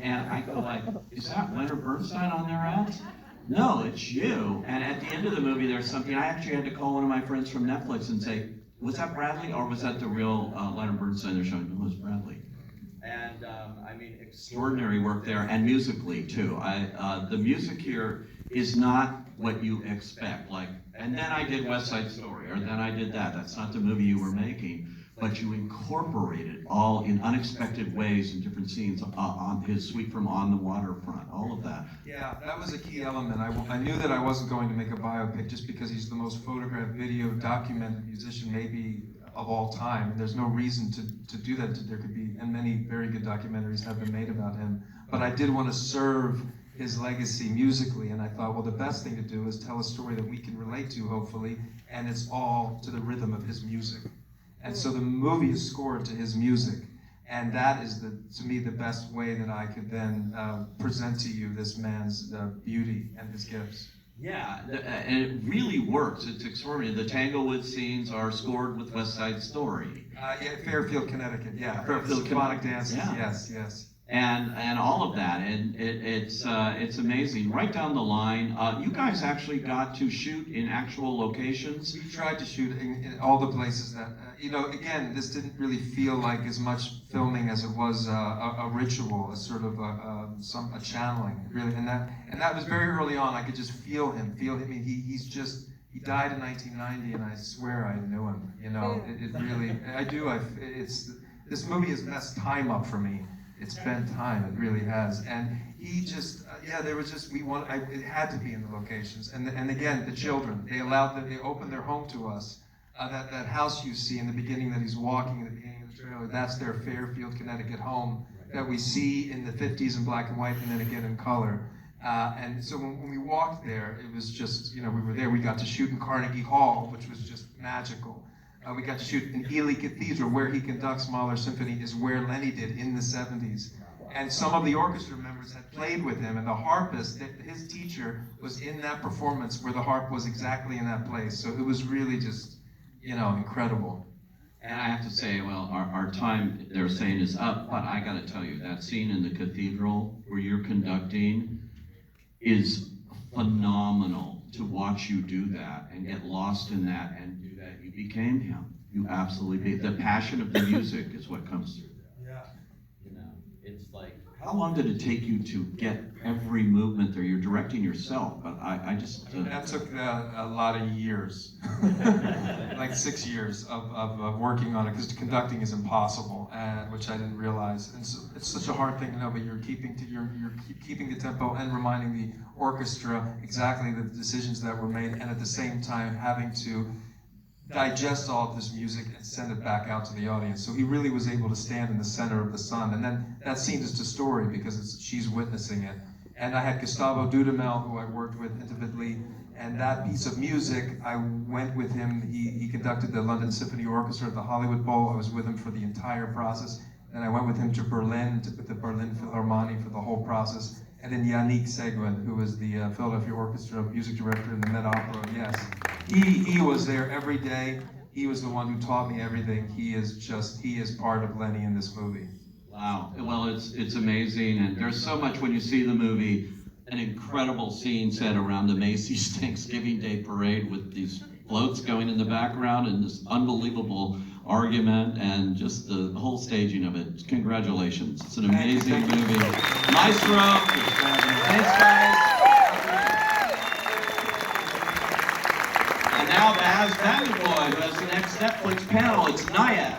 And I go like, is that Leonard Bernstein on their ads? No, it's you. And at the end of the movie, there's something, I actually had to call one of my friends from Netflix and say, was that Bradley or was that the real Leonard Bernstein they're showing? It was Bradley. And I mean, extraordinary work there, and musically too. The music here is not what you expect. Like, and then I did West Side Story, or then I did that. That's not the movie you were making, but you incorporated all in unexpected ways in different scenes on his Suite from On the Waterfront, all of that. Yeah, that was a key element. I knew that I wasn't going to make a biopic just because he's the most photographed, video, documented musician maybe of all time. And there's no reason to do that. There could be, and many very good documentaries have been made about him. But I did want to serve his legacy musically, and I thought, well, the best thing to do is tell a story that we can relate to, hopefully, and it's all to the rhythm of his music. And so the movie is scored to his music, and that is, to me, the best way that I could then present to you this man's beauty and his gifts. Yeah, and it really works. It's extraordinary. The Tanglewood scenes are scored with West Side Story. Yeah, Fairfield, Connecticut. Yeah, Fairfield, symphonic dances. Yeah. Yes. And all of that, and it's amazing. Right down the line, you guys actually got to shoot in actual locations. We tried to shoot in all the places that, again, this didn't really feel like as much filming as it was a ritual, a sort of a channeling, really. And that was very early on. I could just feel him. I mean, he died in 1990, and I swear I knew him. It really, I do. This movie has messed time up for me. It's been time, it really has. And he just, it had to be in the locations. And again, the children, they opened their home to us. That house you see in the beginning that he's walking in the beginning of the trailer, that's their Fairfield, Connecticut home that we see in the 50s in black and white and then again in color. And so when we walked there, it was just, we were there. We got to shoot in Carnegie Hall, which was just magical. We got to shoot in Ely Cathedral, where he conducts Mahler Symphony, is where Lenny did in the 70s. And some of the orchestra members had played with him, and the harpist, his teacher, was in that performance where the harp was exactly in that place. So it was really just, incredible. And I have to say, well, our time, they're saying, is up, but I got to tell you, that scene in the cathedral where you're conducting is phenomenal to watch you do that and get lost in that and do that. You became him. You absolutely be. The passion of the music is what comes through there. Yeah. It's like, how long did it take you to get every movement there? You're directing yourself, but I just... That took a lot of years. Like 6 years of working on it, because conducting is impossible, which I didn't realize. And so it's such a hard thing to know, but you're keeping the tempo and reminding the orchestra exactly the decisions that were made, and at the same time having to digest all of this music and send it back out to the audience. So he really was able to stand in the center of the sun, and then that scene is a story because she's witnessing it. And I had Gustavo Dudamel, who I worked with intimately, and that piece of music, I went with him. He conducted the London Symphony Orchestra at the Hollywood Bowl. I was with him for the entire process. And I went with him to Berlin, with the Berlin Philharmonic for the whole process. And then Yannick Seguin, who was the Philadelphia Orchestra music director in the Met Opera, yes. He was there every day. He was the one who taught me everything. He is part of Lenny in this movie. Wow, well, it's amazing, and there's so much when you see the movie, an incredible scene set around the Macy's Thanksgiving Day Parade with these floats going in the background and this unbelievable argument and just the whole staging of it. Congratulations, it's an amazing movie. Maestro, thanks guys. And now the Has Boy, who has the next Netflix panel, it's Naya.